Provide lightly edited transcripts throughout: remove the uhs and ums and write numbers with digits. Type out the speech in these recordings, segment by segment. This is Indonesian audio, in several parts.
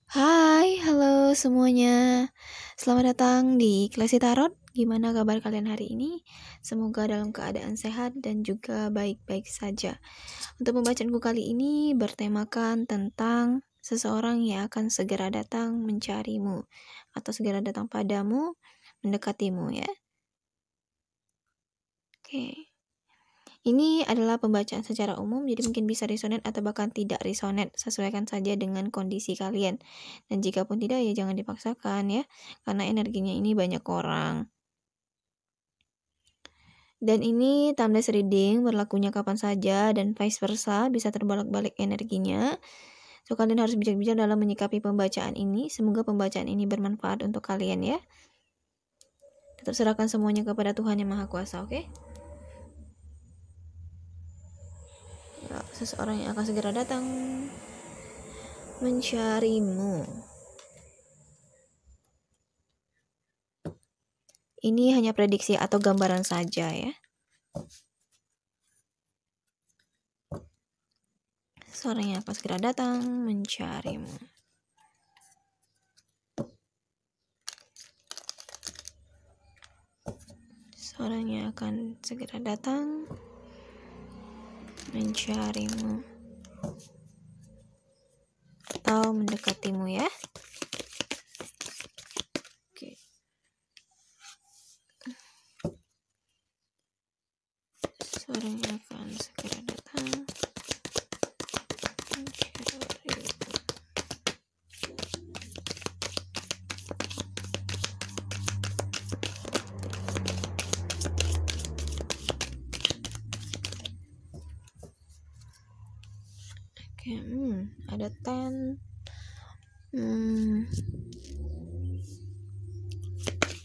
Hai, halo semuanya. Selamat datang di Klasi Tarot. Gimana kabar kalian hari ini? Semoga dalam keadaan sehat dan juga baik-baik saja. Untuk pembacaanku kali ini bertemakan tentang seseorang yang akan segera datang mencarimu atau segera datang padamu, mendekatimu ya. Oke. Ini adalah pembacaan secara umum, jadi mungkin bisa resonate atau bahkan tidak resonate. Sesuaikan saja dengan kondisi kalian. Dan jika pun tidak, ya jangan dipaksakan ya. Karena energinya ini banyak orang. Dan ini timeless reading, berlakunya kapan saja dan vice versa, bisa terbolak-balik energinya. So, kalian harus bijak-bijak dalam menyikapi pembacaan ini. Semoga pembacaan ini bermanfaat untuk kalian ya. Tetap serahkan semuanya kepada Tuhan Yang Maha Kuasa, oke? Ya, seseorang yang akan segera datang mencarimu. Ini hanya prediksi atau gambaran saja ya. Seorang yang akan segera datang mencarimu. Seorang yang akan segera datang mencarimu atau mendekatimu ya. Oke. Seorang yang akan segera datang mencarimu. Oke, ada 10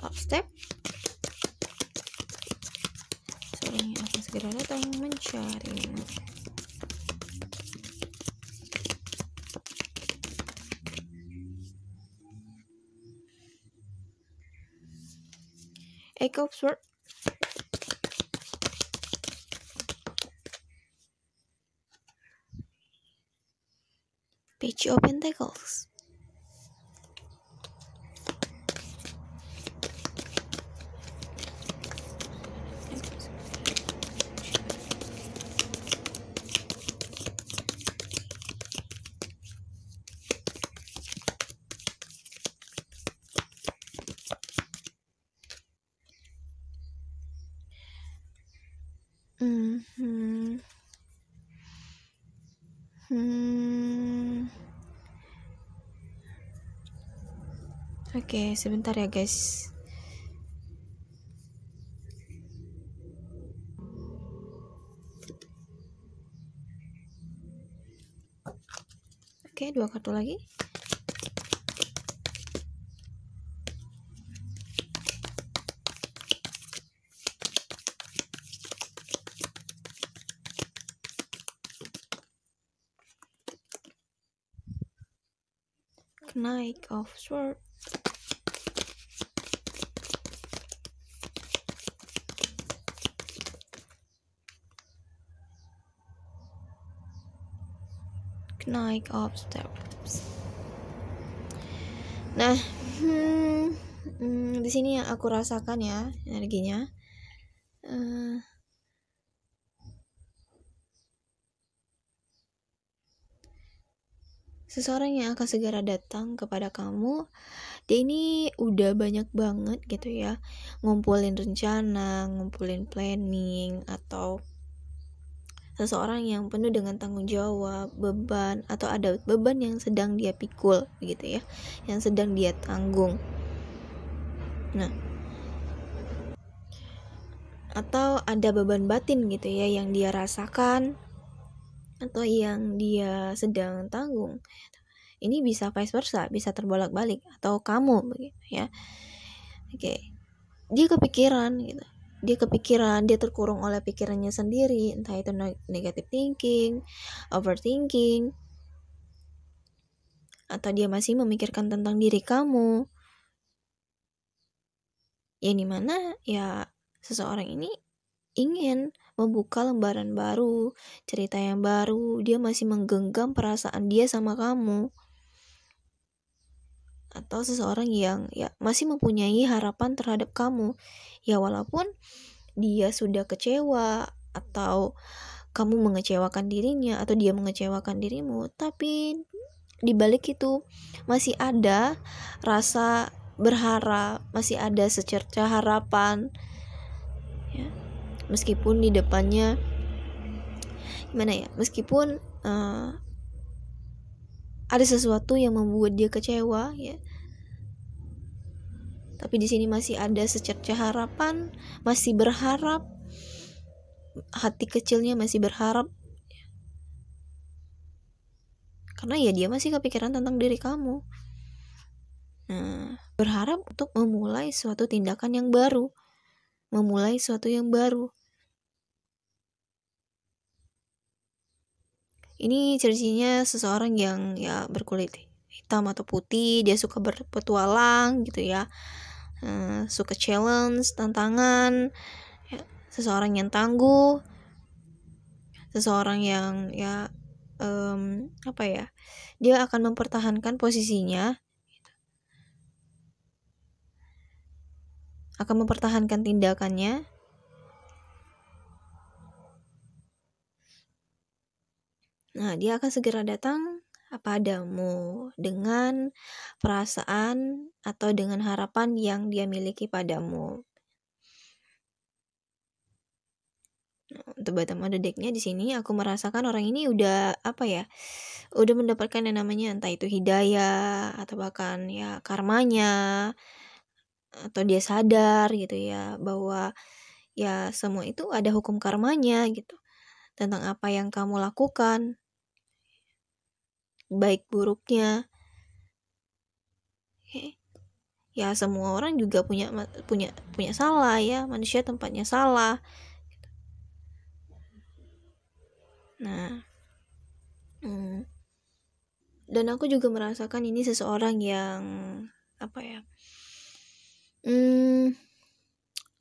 up step. Seorang yang akan segera datang mencarimu. Eight of Swords. Page of Pentacles. Oke, sebentar ya guys. Oke, 2 kartu lagi. Knight of Swords. Knight of Steps. Nah, di sini yang aku rasakan ya energinya. Seseorang yang akan segera datang kepada kamu, dia ini udah banyak banget gitu ya, ngumpulin rencana, ngumpulin planning, atau seseorang yang penuh dengan tanggung jawab, beban, atau ada beban yang sedang dia pikul gitu ya, yang sedang dia tanggung. Nah, atau ada beban batin gitu ya yang dia rasakan atau yang dia sedang tanggung. Ini bisa vice versa, bisa terbolak-balik, atau kamu begitu ya. Oke. Dia kepikiran gitu. Dia terkurung oleh pikirannya sendiri, entah itu negative thinking, overthinking, atau dia masih memikirkan tentang diri kamu. Yang dimana ya seseorang ini ingin membuka lembaran baru, cerita yang baru. Dia masih menggenggam perasaan dia sama kamu. atau seseorang yang ya masih mempunyai harapan terhadap kamu. Ya walaupun dia sudah kecewa atau kamu mengecewakan dirinya atau dia mengecewakan dirimu, tapi di balik itu masih ada rasa berharap, masih ada secerca harapan ya. Meskipun di depannya gimana ya, meskipun ada sesuatu yang membuat dia kecewa ya, tapi di sini masih ada secerca harapan, masih berharap, hati kecilnya masih berharap, karena ya dia masih kepikiran tentang diri kamu. Nah, berharap untuk memulai suatu tindakan yang baru, memulai suatu yang baru. Ini ceritanya seseorang yang ya berkulit hitam atau putih, dia suka berpetualang gitu ya, suka challenge, tantangan ya. Seseorang yang tangguh, seseorang yang ya apa ya, dia akan mempertahankan posisinya, akan mempertahankan tindakannya. Nah, dia akan segera datang padamu dengan perasaan atau dengan harapan yang dia miliki padamu. Nah, untuk bottom of the deck-nya di sini aku merasakan orang ini udah apa ya? Udah mendapatkan yang namanya entah itu hidayah atau bahkan ya karmanya, atau dia sadar gitu ya bahwa ya semua itu ada hukum karmanya gitu tentang apa yang kamu lakukan, baik buruknya. Ya semua orang juga punya salah ya, manusia tempatnya salah. Nah, dan aku juga merasakan ini seseorang yang apa ya,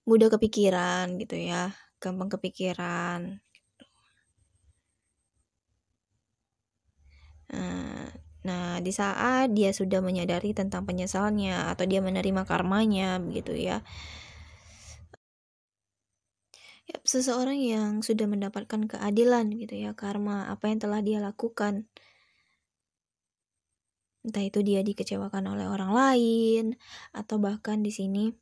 mudah kepikiran gitu ya, gampang kepikiran. Nah, di saat dia sudah menyadari tentang penyesalannya atau dia menerima karmanya begitu ya. Ya, seseorang yang sudah mendapatkan keadilan gitu ya, karma apa yang telah dia lakukan. Entah itu dia dikecewakan oleh orang lain atau bahkan di sini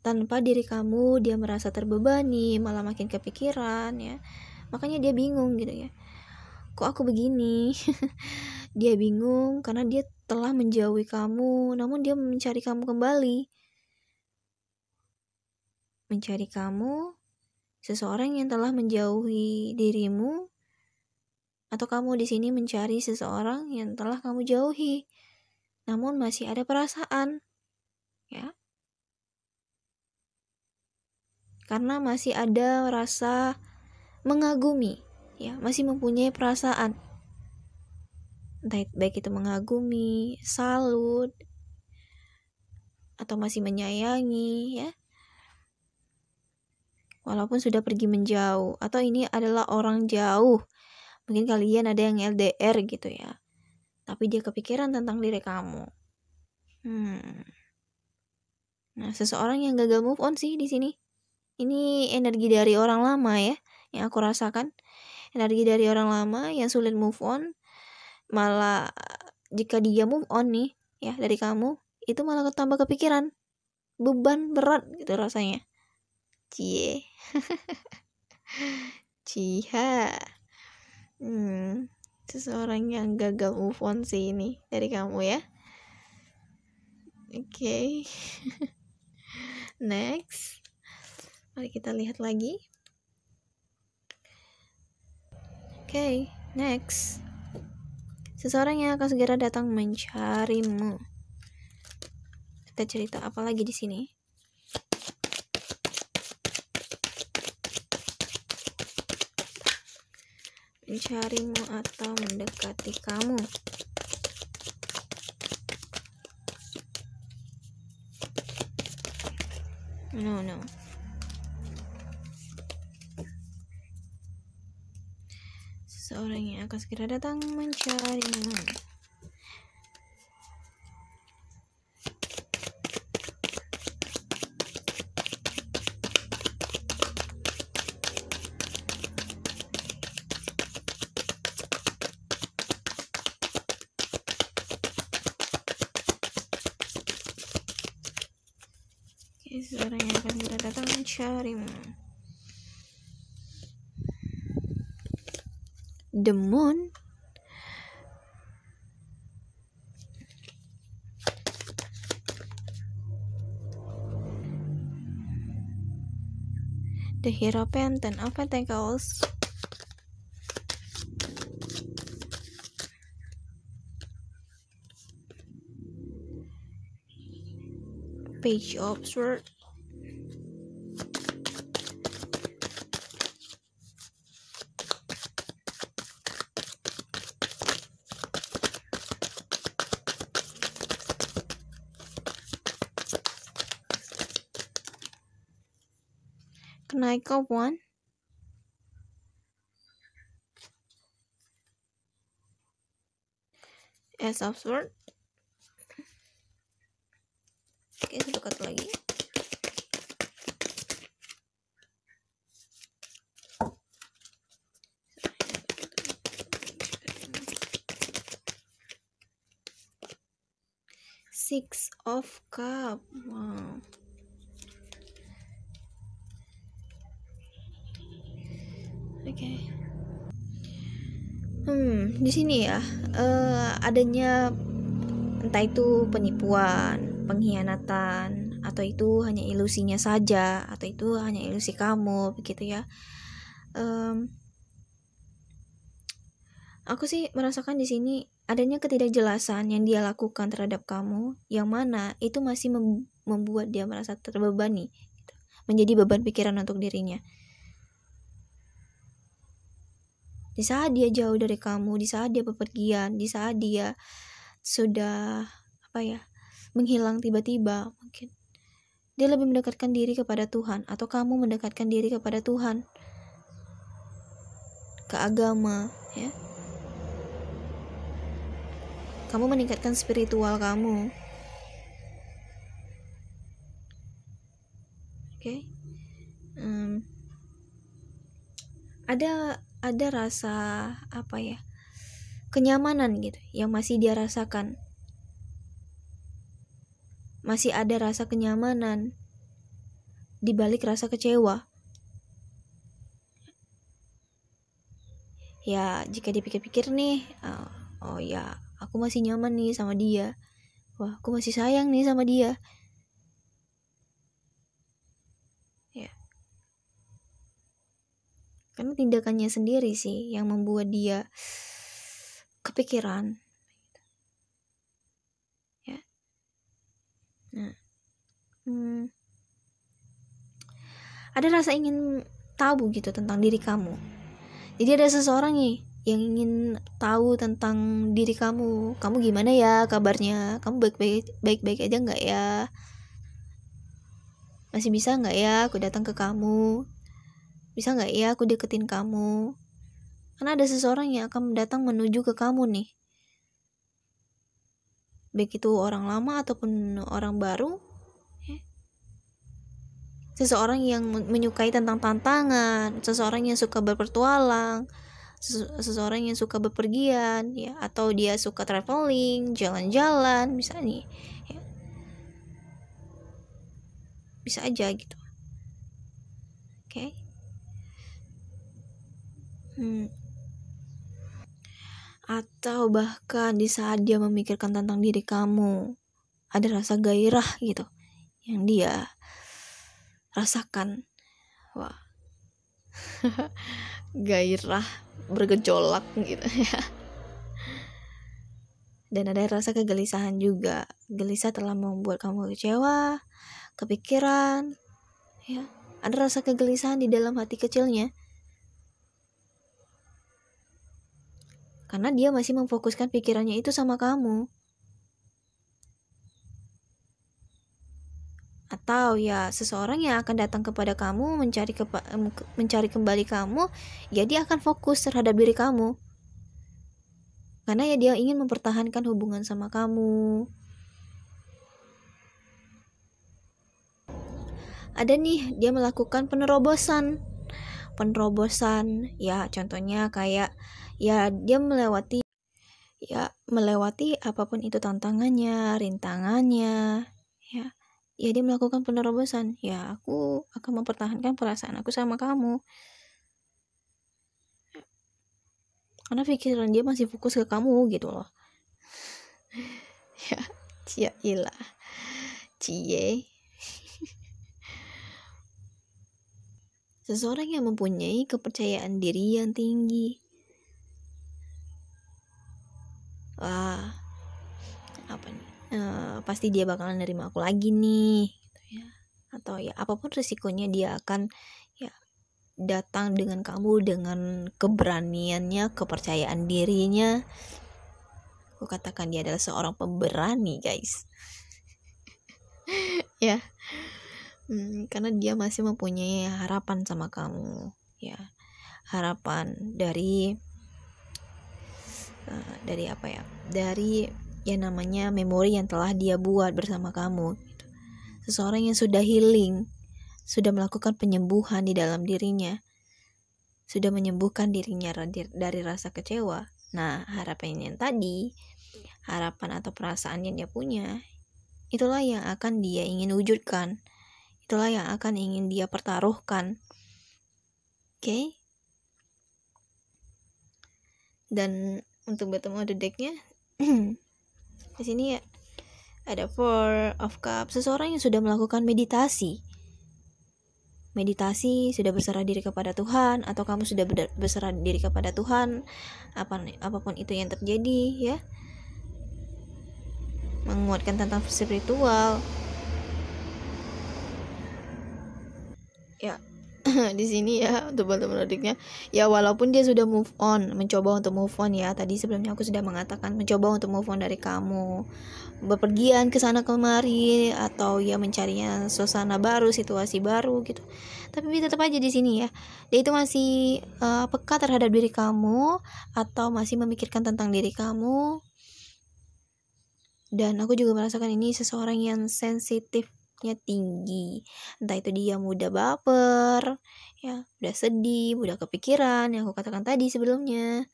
tanpa diri kamu dia merasa terbebani, malah makin kepikiran ya. Makanya dia bingung gitu ya. Kok aku begini? Dia bingung karena dia telah menjauhi kamu, namun dia mencari kamu kembali. Mencari kamu, seseorang yang telah menjauhi dirimu, atau kamu di sini mencari seseorang yang telah kamu jauhi, namun masih ada perasaan, ya. Karena masih ada rasa mengagumi, ya, masih mempunyai perasaan. Entah baik itu mengagumi, salut, atau masih menyayangi, ya. Walaupun sudah pergi menjauh, atau ini adalah orang jauh. Mungkin kalian ada yang LDR gitu ya. Tapi dia kepikiran tentang diri kamu. Nah, seseorang yang gagal move on sih di sini. Ini energi dari orang lama ya, yang aku rasakan. Energi dari orang lama yang sulit move on. Malah jika dia move on nih ya dari kamu, itu malah tambah kepikiran. Beban berat gitu rasanya. Cie. Ciha. Seseorang yang gagal move on sih ini dari kamu ya. Oke. Next. Mari kita lihat lagi. Oke, next. Seseorang yang akan segera datang mencarimu. Kita cerita apa lagi di sini? Mencarimu atau mendekati kamu. No. Seorang yang akan segera datang mencarimu. Seorang yang akan segera datang mencarimu. The Moon. The Hierophant of Pentacles. Page of Swords. Knight of Wands. Ace of Swords. Oke, satu lagi. Six of Cups. Wow. Oke. Di sini ya, adanya entah itu penipuan, pengkhianatan, atau itu hanya ilusinya saja, atau itu hanya ilusi kamu, begitu ya. Aku sih merasakan di sini adanya ketidakjelasan yang dia lakukan terhadap kamu, yang mana itu masih membuat dia merasa terbebani, gitu. Menjadi beban pikiran untuk dirinya. Di saat dia jauh dari kamu, di saat dia bepergian, di saat dia sudah menghilang tiba-tiba, mungkin dia lebih mendekatkan diri kepada Tuhan, atau kamu mendekatkan diri kepada Tuhan, ke agama, ya. Kamu meningkatkan spiritual kamu. Oke. Ada rasa kenyamanan gitu yang masih dia rasakan. Masih ada rasa kenyamanan di balik rasa kecewa. Ya, jika dipikir-pikir nih, oh ya, aku masih nyaman nih sama dia. Wah, aku masih sayang nih sama dia. Ya. Karena tindakannya sendiri sih yang membuat dia kepikiran. Ya. Nah. Ada rasa ingin tahu gitu tentang diri kamu. Jadi ada seseorang nih yang ingin tahu tentang diri kamu. Kamu gimana ya kabarnya? Kamu baik-baik aja nggak ya? Masih bisa nggak ya aku datang ke kamu? Bisa nggak ya aku deketin kamu? Karena ada seseorang yang akan datang menuju ke kamu nih. Baik itu orang lama ataupun orang baru. Seseorang yang menyukai tentang tantangan, seseorang yang suka berpetualang, seseorang yang suka bepergian, ya, atau dia suka traveling, jalan-jalan, bisa nih, ya. Bisa aja gitu. Oke. Atau bahkan di saat dia memikirkan tentang diri kamu, ada rasa gairah gitu yang dia rasakan. Wah. Gairah bergejolak gitu ya. Dan ada rasa kegelisahan juga. Gelisah telah membuat kamu kecewa, kepikiran, ya. Ada rasa kegelisahan di dalam hati kecilnya. Karena dia masih memfokuskan pikirannya itu sama kamu. atau ya seseorang yang akan datang kepada kamu mencari kembali kamu, ya dia akan fokus terhadap diri kamu. Karena ya dia ingin mempertahankan hubungan sama kamu. Ada nih, dia melakukan penerobosan. Ya contohnya kayak ya dia melewati apapun itu tantangannya, rintangannya, ya dia melakukan penerobosan. Ya aku akan mempertahankan perasaan aku sama kamu, karena pikiran dia masih fokus ke kamu gitu loh. Ya ilah cie. Seseorang yang mempunyai kepercayaan diri yang tinggi. Wah, apa nih? Pasti dia bakalan nerima aku lagi nih, gitu ya. Atau ya apapun risikonya dia akan ya datang dengan kamu dengan keberaniannya, kepercayaan dirinya. Aku katakan dia adalah seorang pemberani, guys. Ya. Karena dia masih mempunyai harapan sama kamu, ya. Harapan dari apa ya? Dari yang namanya memori yang telah dia buat bersama kamu, gitu. Seseorang yang sudah healing, sudah melakukan penyembuhan di dalam dirinya, sudah menyembuhkan dirinya dari rasa kecewa. Nah, harapan yang tadi, harapan atau perasaan yang dia punya, itulah yang akan dia ingin wujudkan. Itulah yang akan ingin dia pertaruhkan. Oke? Dan untuk bertemu the deck-nya di sini ya ada Four of Cups, seseorang yang sudah melakukan meditasi, sudah berserah diri kepada Tuhan, atau kamu sudah berserah diri kepada Tuhan, apapun itu yang terjadi, ya, menguatkan tentang spiritual, ya. Di sini ya untuk teman-teman adiknya, ya walaupun dia sudah mencoba untuk move on, ya tadi sebelumnya aku sudah mengatakan mencoba untuk move on dari kamu, bepergian ke sana kemari, atau ya mencarinya suasana baru, situasi baru gitu. Tapi tetap aja di sini ya, dia itu masih peka terhadap diri kamu, atau masih memikirkan tentang diri kamu. Dan aku juga merasakan ini seseorang yang sensitifnya tinggi, entah itu dia mudah baper, ya mudah sedih, mudah kepikiran, yang aku katakan tadi sebelumnya.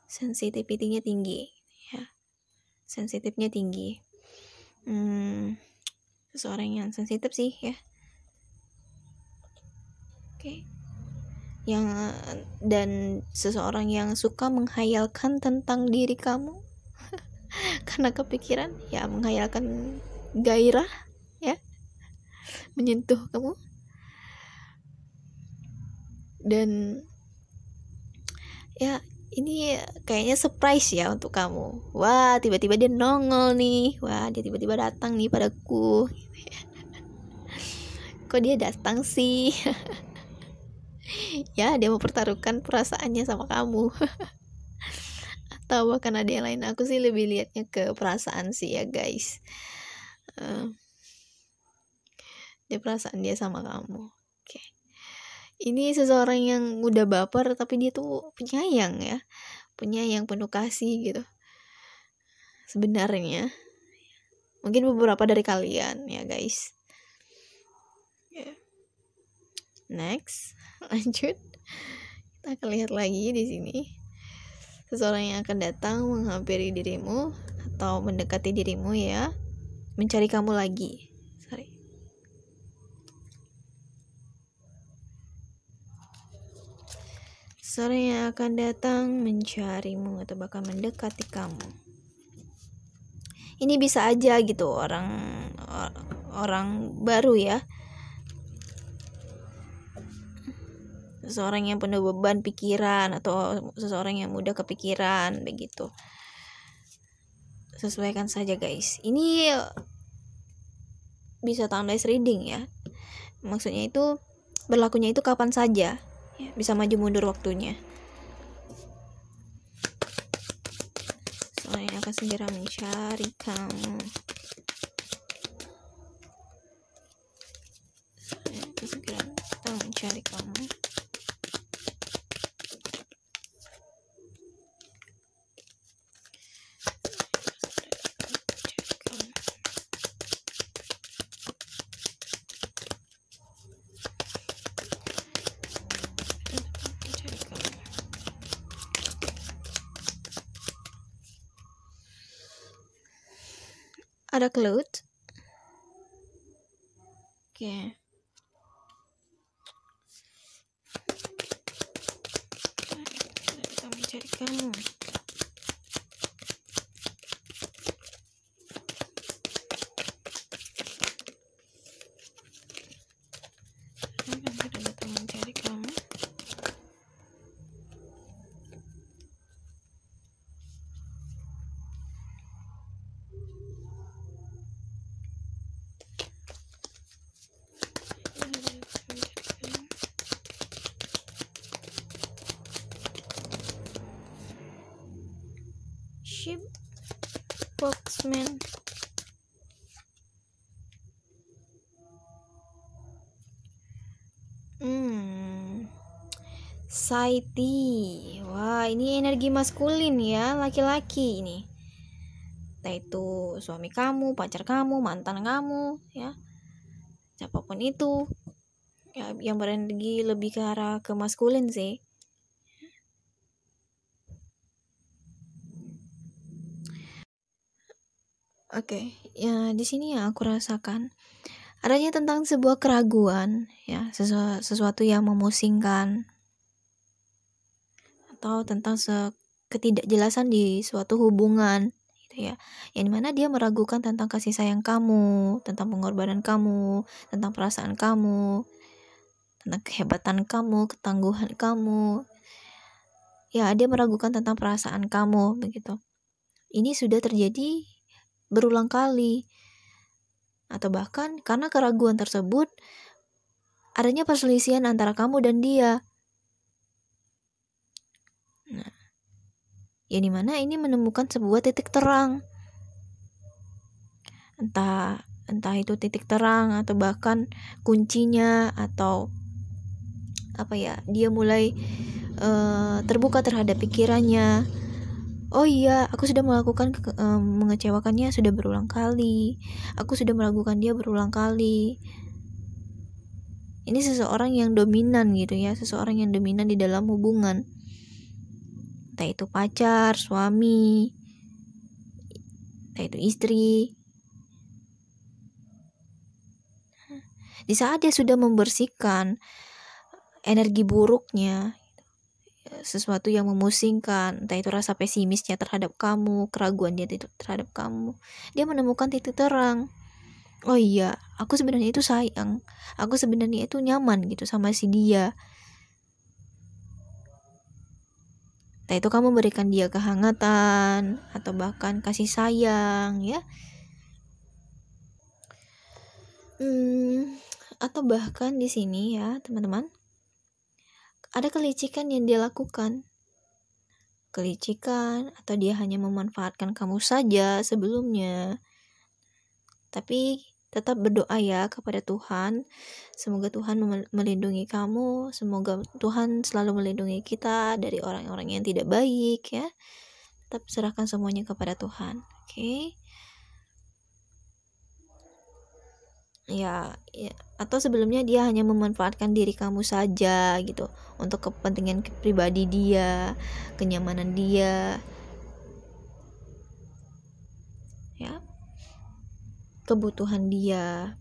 Sensitivity-nya tinggi, ya. Sensitifnya tinggi. Seseorang yang sensitif sih, ya. Oke. Dan seseorang yang suka menghayalkan tentang diri kamu karena kepikiran, ya menghayalkan gairah, ya, menyentuh kamu. Dan ya ini kayaknya surprise ya untuk kamu. Wah, tiba-tiba dia nongol nih. Wah, dia tiba-tiba datang nih padaku. Kok dia datang sih? Ya, dia mempertaruhkan perasaannya sama kamu. Atau bahkan ada yang lain. Aku sih lebih lihatnya ke perasaan sih ya, guys. Dia perasaan dia sama kamu. Oke. Ini seseorang yang udah baper, tapi dia tuh penyayang ya. Penyayang, penuh kasih gitu. Sebenarnya. Mungkin beberapa dari kalian ya, guys. Next, lanjut. Kita akan lihat lagi di sini. Seseorang yang akan datang menghampiri dirimu atau mendekati dirimu, ya. Mencari kamu lagi. Seseorang yang akan datang mencarimu atau bahkan mendekati kamu. Ini bisa aja gitu orang baru ya. Seseorang yang penuh beban pikiran atau seseorang yang mudah kepikiran begitu. Sesuaikan saja, guys. Ini bisa timeless reading ya. Maksudnya itu berlakunya itu kapan saja. Ya, bisa maju mundur waktunya. Seseorang yang akan segera mencari kamu. Ada cloud. Oke. Kita mencari kamu. Kita datang mencari kamu. Ship Boxman. Saiti. Wah, ini energi maskulin ya, laki-laki ini. Entah itu suami kamu, pacar kamu, mantan kamu, ya. Siapapun itu. Ya, yang berenergi lebih ke arah ke maskulin sih. Oke, ya di sini ya aku rasakan adanya tentang sebuah keraguan, ya, sesuatu yang memusingkan, atau tentang ketidakjelasan di suatu hubungan, gitu ya. Yang dimana dia meragukan tentang kasih sayang kamu, tentang pengorbanan kamu, tentang perasaan kamu, tentang kehebatan kamu, ketangguhan kamu. Ya, dia meragukan tentang perasaan kamu, begitu. Ini sudah terjadi berulang kali. Atau bahkan karena keraguan tersebut adanya perselisihan antara kamu dan dia. Nah, yang dimana ini menemukan sebuah titik terang. Entah itu titik terang atau bahkan kuncinya, atau apa ya, dia mulai terbuka terhadap pikirannya. Oh iya, aku sudah melakukan mengecewakannya sudah berulang kali. Aku sudah meragukan dia berulang kali. Ini seseorang yang dominan gitu ya, seseorang yang dominan di dalam hubungan. Entah itu pacar, suami, entah itu istri. Di saat dia sudah membersihkan energi buruknya, sesuatu yang memusingkan, entah itu rasa pesimisnya terhadap kamu, keraguan dia terhadap kamu, dia menemukan titik terang. Oh iya, aku sebenarnya itu sayang, aku sebenarnya itu nyaman gitu sama si dia. Entah itu kamu berikan dia kehangatan atau bahkan kasih sayang, ya. Atau bahkan di sini ya teman-teman, ada kelicikan yang dia lakukan. Kelicikan, atau dia hanya memanfaatkan kamu saja sebelumnya. Tapi tetap berdoa ya kepada Tuhan. Semoga Tuhan melindungi kamu. Semoga Tuhan selalu melindungi kita dari orang-orang yang tidak baik, ya. Tetap serahkan semuanya kepada Tuhan. Oke. Ya, atau sebelumnya dia hanya memanfaatkan diri kamu saja gitu, untuk kepentingan pribadi dia, kenyamanan dia, ya, kebutuhan dia.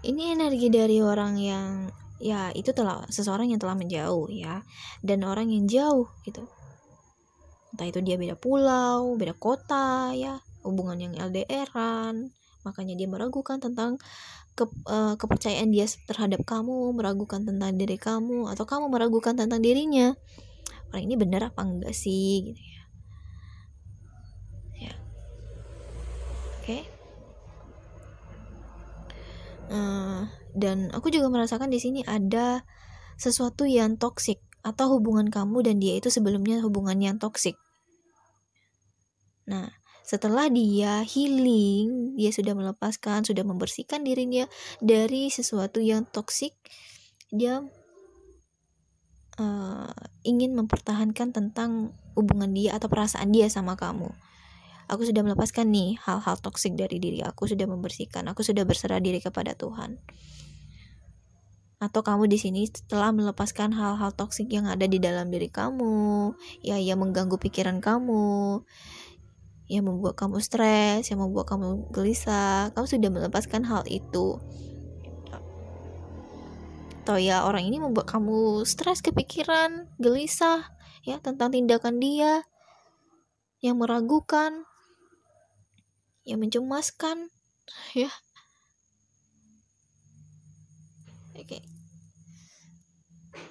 Ini energi dari orang yang, ya, itu seseorang yang telah menjauh, ya, dan orang yang jauh gitu. Entah itu dia beda pulau, beda kota, ya, hubungan yang LDR-an. Makanya dia meragukan tentang kepercayaan dia terhadap kamu, meragukan tentang diri kamu, atau kamu meragukan tentang dirinya. Orang ini benar apa enggak sih, gitu ya. Ya. Oke. Dan aku juga merasakan di sini ada sesuatu yang toksik, atau hubungan kamu dan dia itu sebelumnya hubungan yang toksik. Nah, setelah dia healing, dia sudah melepaskan, sudah membersihkan dirinya dari sesuatu yang toksik, dia ingin mempertahankan tentang hubungan dia atau perasaan dia sama kamu. Aku sudah melepaskan nih hal-hal toksik dari diri aku, sudah membersihkan, aku sudah berserah diri kepada Tuhan. Atau kamu di sini telah melepaskan hal-hal toksik yang ada di dalam diri kamu, ya, yang mengganggu pikiran kamu, yang membuat kamu stres, yang membuat kamu gelisah, kamu sudah melepaskan hal itu. Atau ya orang ini membuat kamu stres, kepikiran, gelisah ya tentang tindakan dia yang meragukan, yang mencemaskan ya. Oke.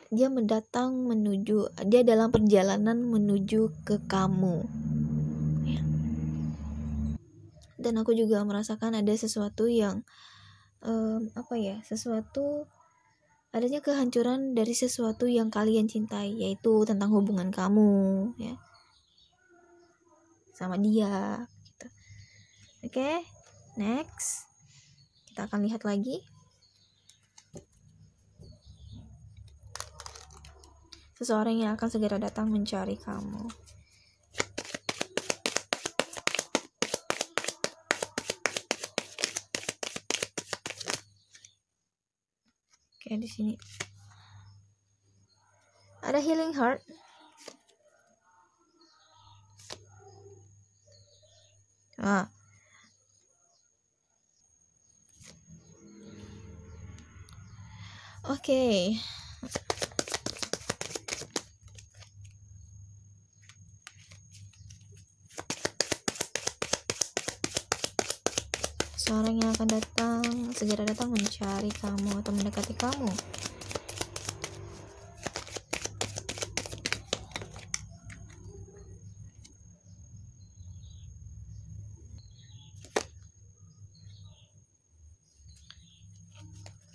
Dia dalam perjalanan menuju ke kamu ya. Dan aku juga merasakan ada sesuatu yang adanya kehancuran dari sesuatu yang kalian cintai, yaitu tentang hubungan kamu ya sama dia gitu. Oke, next kita akan lihat lagi seseorang yang akan segera datang mencari kamu. Oke, di sini ada healing heart. Oke. Seorang yang akan segera datang mencari kamu atau mendekati kamu.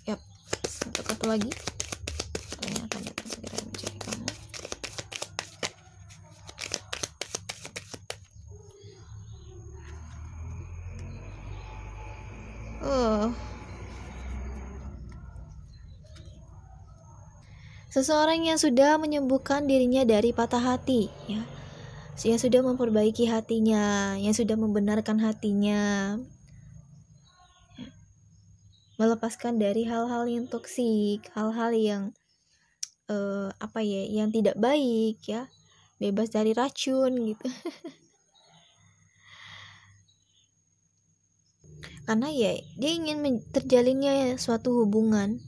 Yap, satu kartu lagi. Seorang yang akan datang segera mencari kamu. Seseorang yang sudah menyembuhkan dirinya dari patah hati ya, yang sudah memperbaiki hatinya, yang sudah membenarkan hatinya, melepaskan dari hal-hal yang toksik, hal-hal yang yang tidak baik ya, bebas dari racun gitu. Karena ya dia ingin terjalinnya suatu hubungan,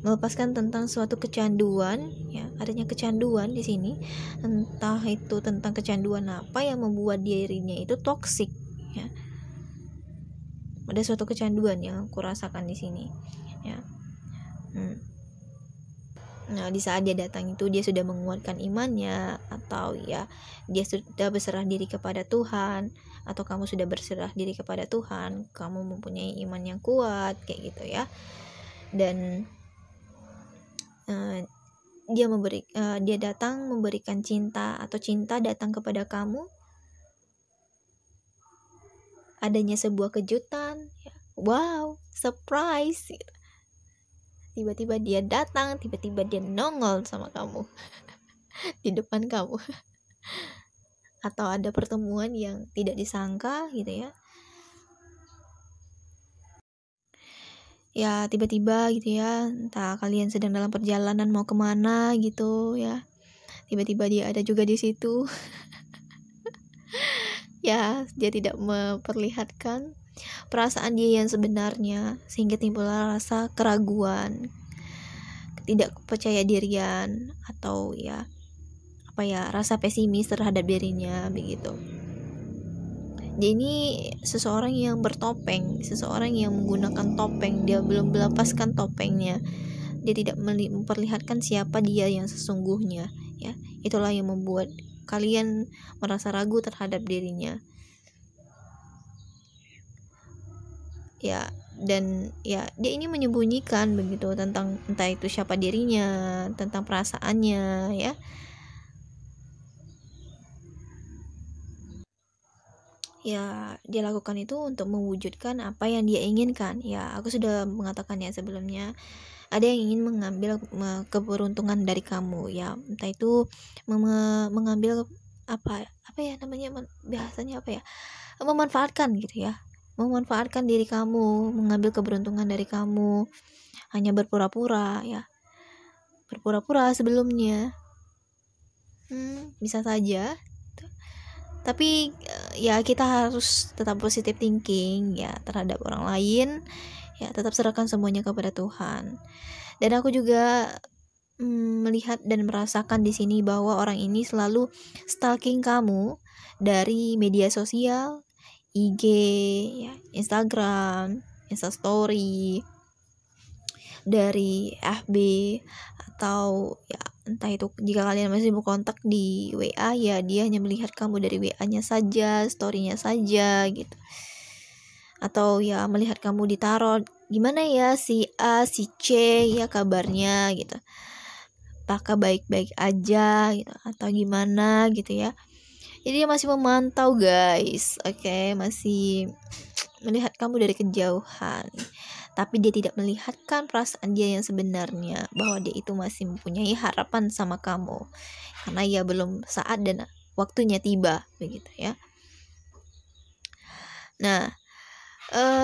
melepaskan tentang suatu kecanduan ya, adanya kecanduan di sini, entah itu tentang kecanduan apa yang membuat dirinya itu toksik ya. Ada suatu kecanduan yang aku rasakan di sini ya. Nah, di saat dia datang itu dia sudah menguatkan imannya, atau ya dia sudah berserah diri kepada Tuhan, atau kamu sudah berserah diri kepada Tuhan, kamu mempunyai iman yang kuat kayak gitu ya. Dan dia datang memberikan cinta, atau cinta datang kepada kamu, adanya sebuah kejutan ya. Wow, surprise gitu. Tiba-tiba dia datang, tiba-tiba dia nongol sama kamu di depan kamu. Atau ada pertemuan yang tidak disangka gitu ya. Ya tiba-tiba gitu ya, entah kalian sedang dalam perjalanan mau kemana gitu ya, tiba-tiba dia ada juga di situ. Ya, dia tidak memperlihatkan perasaan dia yang sebenarnya, sehingga timbullah rasa keraguan, ketidakpercayadirian, atau ya rasa pesimis terhadap dirinya begitu. Dia ini seseorang yang bertopeng, seseorang yang menggunakan topeng, dia belum melepaskan topengnya, dia tidak memperlihatkan siapa dia yang sesungguhnya ya. Itulah yang membuat kalian merasa ragu terhadap dirinya ya. Dan ya dia ini menyembunyikan begitu tentang entah itu siapa dirinya, tentang perasaannya ya. Ya dia lakukan itu untuk mewujudkan apa yang dia inginkan ya. Aku sudah mengatakannya sebelumnya, ada yang ingin mengambil keberuntungan dari kamu ya, entah itu mengambil memanfaatkan gitu ya, memanfaatkan diri kamu, mengambil keberuntungan dari kamu, hanya berpura-pura ya, berpura-pura sebelumnya. Bisa saja Tapi ya kita harus tetap positive thinking ya terhadap orang lain, ya tetap serahkan semuanya kepada Tuhan. Dan aku juga melihat dan merasakan di sini bahwa orang ini selalu stalking kamu dari media sosial, IG, ya, Instagram, Instastory, dari FB, atau ya entah itu jika kalian masih mau kontak di WA, ya dia hanya melihat kamu dari WA-nya saja, story-nya saja gitu. Atau ya melihat kamu ditaruh gimana ya si A, si C ya kabarnya gitu. Apakah baik-baik aja gitu atau gimana gitu ya. Jadi dia masih memantau guys, oke, masih melihat kamu dari kejauhan. Tapi dia tidak melihatkan perasaan dia yang sebenarnya, bahwa dia itu masih mempunyai harapan sama kamu. Karena ya belum saat dan waktunya tiba, begitu ya. Nah,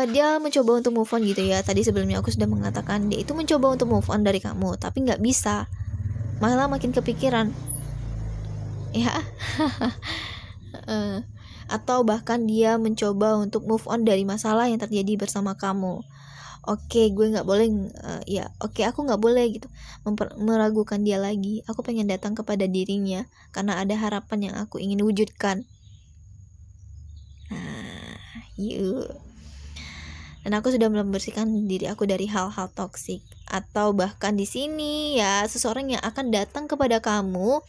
dia mencoba untuk move on gitu ya. Tadi sebelumnya aku sudah mengatakan dia itu mencoba untuk move on dari kamu, tapi nggak bisa. Malah makin kepikiran. Ya. Atau bahkan dia mencoba untuk move on dari masalah yang terjadi bersama kamu. Oke, gue nggak boleh, aku nggak boleh gitu meragukan dia lagi. Aku pengen datang kepada dirinya karena ada harapan yang aku ingin wujudkan. Nah, yuk. Dan aku sudah membersihkan diri aku dari hal-hal toksik. Atau bahkan di sini ya, seseorang yang akan datang kepada kamu,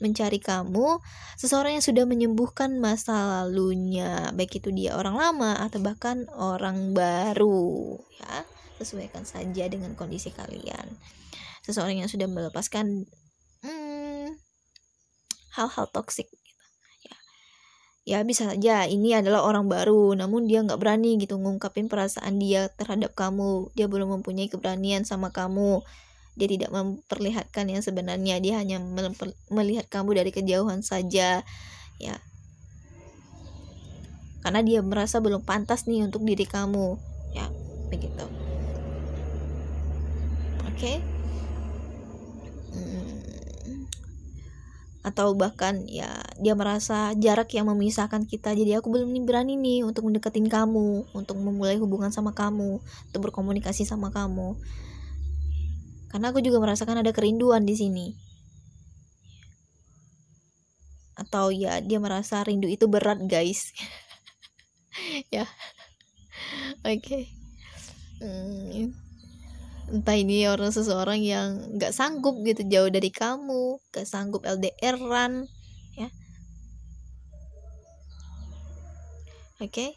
mencari kamu, seseorang yang sudah menyembuhkan masa lalunya, baik itu dia orang lama atau bahkan orang baru ya. Sesuaikan saja dengan kondisi kalian. Seseorang yang sudah melepaskan hal-hal toksik gitu. Ya bisa saja ini adalah orang baru, namun dia nggak berani gitu ngungkapin perasaan dia terhadap kamu. Dia belum mempunyai keberanian sama kamu. Dia tidak memperlihatkan yang sebenarnya. Dia hanya melihat kamu dari kejauhan saja, ya. Karena dia merasa belum pantas nih untuk diri kamu, ya, begitu. Oke. Atau bahkan ya dia merasa jarak yang memisahkan kita, jadi aku belum berani nih untuk mendeketin kamu, untuk memulai hubungan sama kamu, untuk berkomunikasi sama kamu, karena aku juga merasakan ada kerinduan di sini. Atau ya dia merasa rindu itu berat guys. Ya, oke. Entah ini seseorang yang gak sanggup gitu jauh dari kamu, gak sanggup LDR-an ya. Oke.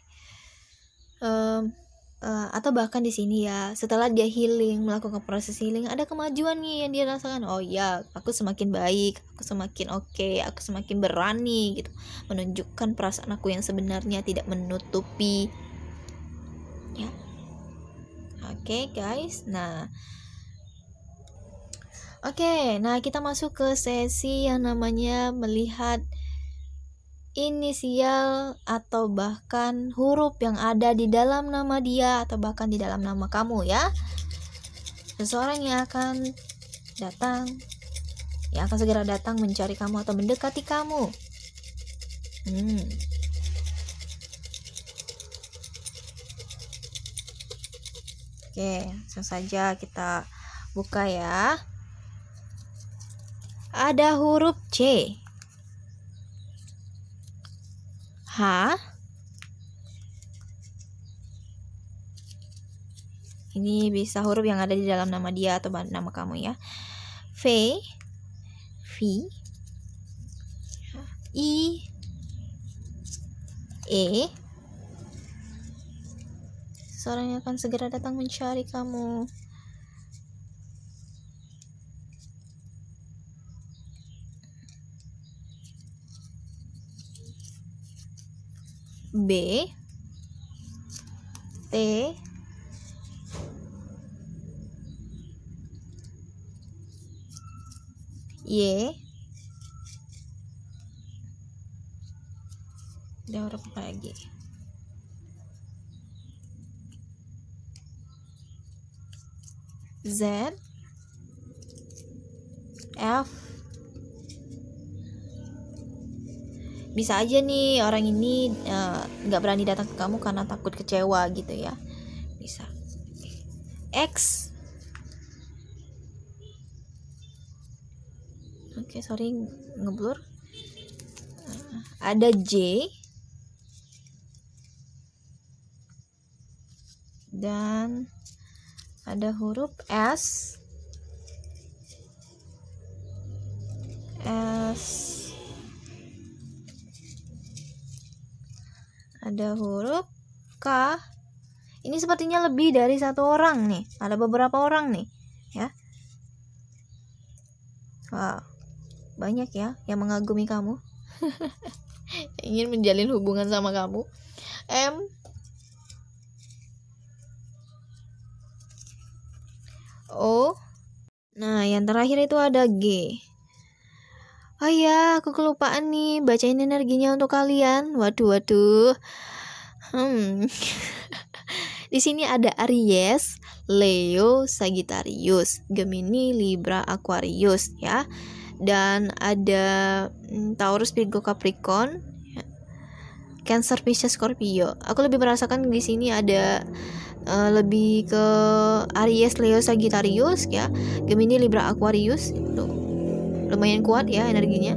Atau bahkan di sini ya, setelah dia healing, melakukan proses healing, ada kemajuan nih yang dia rasakan. Oh ya, aku semakin baik, aku semakin oke, aku semakin berani gitu menunjukkan perasaan aku yang sebenarnya, tidak menutupi ya. Oke, guys. Nah, kita masuk ke sesi yang namanya melihat inisial atau bahkan huruf yang ada di dalam nama dia atau bahkan di dalam nama kamu ya. Seseorang yang akan segera datang mencari kamu atau mendekati kamu. Oke, langsung saja kita buka ya. Ada huruf C, H. Ini bisa huruf yang ada di dalam nama dia atau nama kamu ya. V, I, E. Seorang yang akan segera datang mencari kamu. B, T, Y. Ada huruf apa lagi? Z, F. bisa aja nih orang ini nggak berani datang ke kamu karena takut kecewa gitu ya, bisa. X, oke, sorry ngeblur. Ada J dan ada huruf S, ada huruf K. Ini sepertinya lebih dari satu orang nih, ada beberapa orang nih ya. Wow, banyak ya yang mengagumi kamu. Ingin menjalin hubungan sama kamu. M, O. Nah, yang terakhir itu ada G. Oh ya, aku kelupaan nih bacain energinya untuk kalian. Waduh. Di sini ada Aries, Leo, Sagittarius, Gemini, Libra, Aquarius ya. Dan ada Taurus, Virgo, Capricorn, Cancer, Pisces, Scorpio. Aku lebih merasakan di sini ada lebih ke Aries, Leo, Sagittarius ya, Gemini, Libra, Aquarius. Lumayan kuat ya energinya.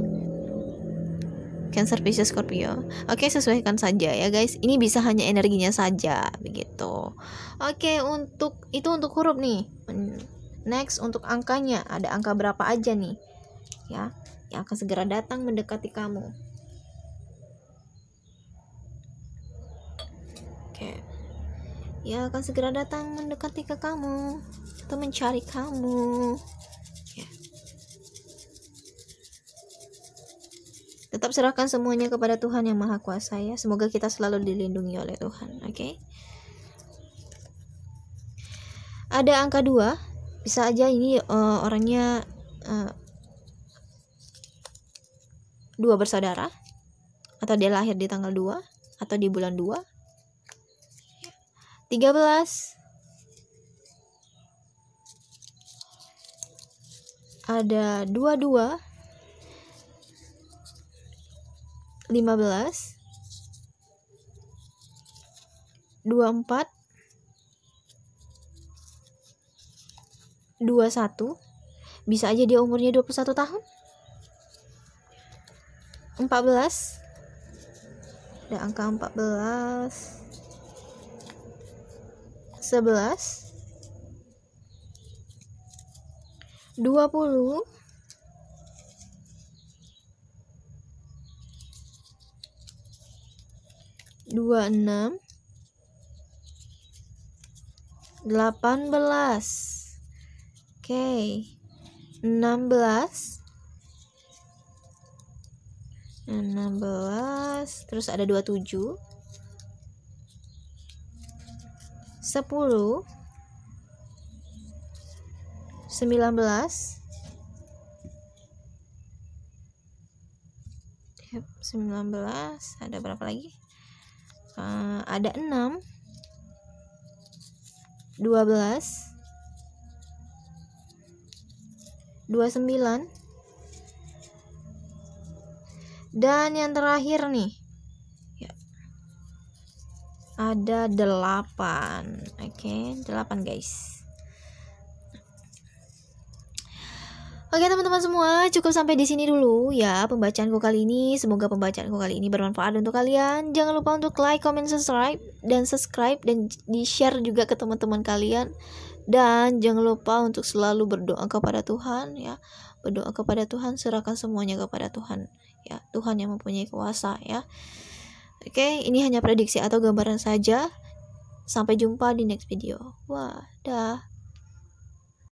Cancer, Pisces, Scorpio. Oke, sesuaikan saja ya guys. Ini bisa hanya energinya saja begitu. Oke, untuk huruf nih. Next, untuk angkanya, ada angka berapa aja nih ya yang akan segera datang mendekati kamu. Oke, ya akan segera datang mendekati ke kamu atau mencari kamu ya. Tetap serahkan semuanya kepada Tuhan yang Maha Kuasa ya. Semoga kita selalu dilindungi oleh Tuhan. Oke. Ada angka 2. Bisa aja ini orangnya 2 bersaudara, atau dia lahir di tanggal 2 atau di bulan 2. 13. Ada 22, 15, 24, 21. Bisa aja dia umurnya 21 tahun. 14. Ada angka 14. 11, 20, 26, 18. Oke. 16, terus ada 27, 10, 19, 19, ada berapa lagi? Ada 6, 12, 29, dan yang terakhir nih ya, ada 8. Oke, 8 guys. Oke teman-teman semua, cukup sampai di sini dulu ya pembacaanku kali ini. Semoga pembacaanku kali ini bermanfaat untuk kalian. Jangan lupa untuk like, comment, subscribe dan di-share juga ke teman-teman kalian. Dan jangan lupa untuk selalu berdoa kepada Tuhan ya. Berdoa kepada Tuhan, serahkan semuanya kepada Tuhan ya. Tuhan yang mempunyai kuasa ya. Oke, ini hanya prediksi atau gambaran saja. Sampai jumpa di next video. Wah, dah.